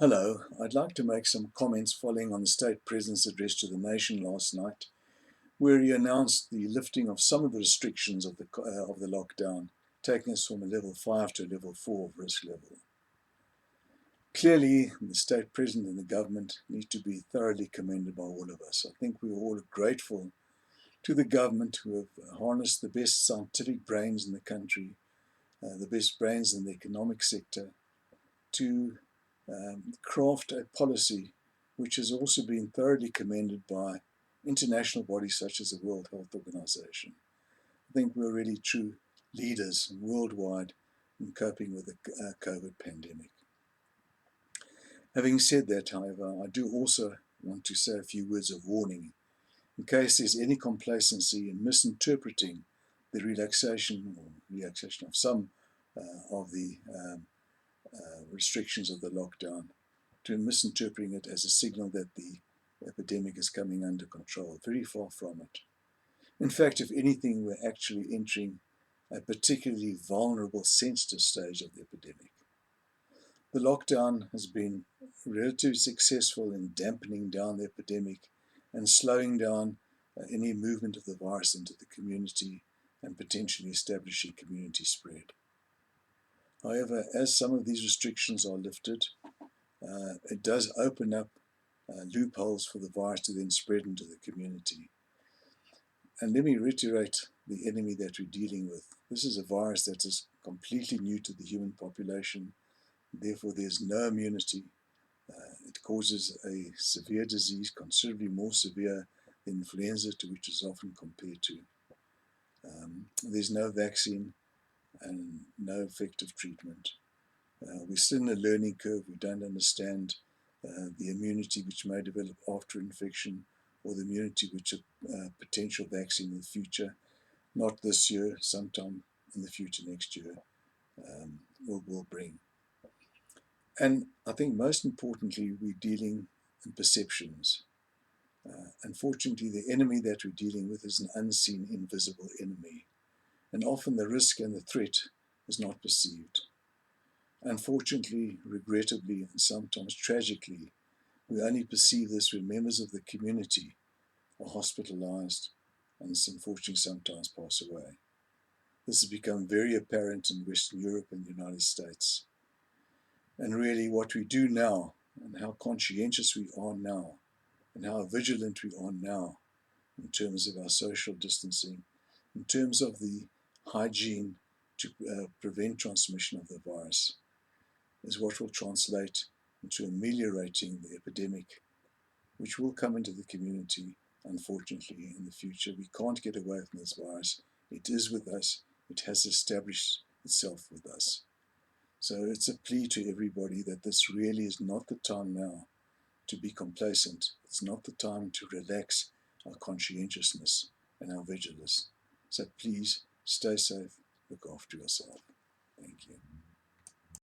Hello, I'd like to make some comments following on the State President's address to the nation last night, where he announced the lifting of some of the restrictions of the lockdown, taking us from a level 5 to a level 4 of risk level. Clearly, the State President and the government need to be thoroughly commended by all of us. I think we are all grateful to the government who have harnessed the best scientific brains in the country, the best brains in the economic sector, to craft a policy which has also been thoroughly commended by international bodies such as the World Health Organization. I think we're really true leaders worldwide in coping with the COVID pandemic. Having said that, however, I do also want to say a few words of warning in case there's any complacency in misinterpreting the relaxation of some of the restrictions of the lockdown, to misinterpreting it as a signal that the epidemic is coming under control. Very far from it. In fact, if anything, we're actually entering a particularly vulnerable, sensitive stage of the epidemic. The lockdown has been relatively successful in dampening down the epidemic and slowing down any movement of the virus into the community and potentially establishing community spread. However, as some of these restrictions are lifted, it does open up loopholes for the virus to then spread into the community. And let me reiterate the enemy that we're dealing with. This is a virus that is completely new to the human population. Therefore, there's no immunity. It causes a severe disease, considerably more severe than influenza, to which it's often compared to. There's no vaccine and no effective treatment. We're still in a learning curve. We don't understand the immunity which may develop after infection, or the immunity which a potential vaccine in the future, not this year, sometime in the future next year, will bring. And I think most importantly, we're dealing in perceptions. Unfortunately, the enemy that we're dealing with is an unseen, invisible enemy. And often the risk and the threat is not perceived. Unfortunately, regrettably, and sometimes tragically, we only perceive this when members of the community are hospitalized and unfortunately sometimes pass away. This has become very apparent in Western Europe and the United States. And really what we do now, and how conscientious we are now, and how vigilant we are now in terms of our social distancing, in terms of the hygiene to prevent transmission of the virus, is what will translate into ameliorating the epidemic, which will come into the community, unfortunately, in the future. We can't get away from this virus. It is with us. It has established itself with us. So it's a plea to everybody that this really is not the time now to be complacent. It's not the time to relax our conscientiousness and our vigilance. So please stay safe, look after yourself. Thank you.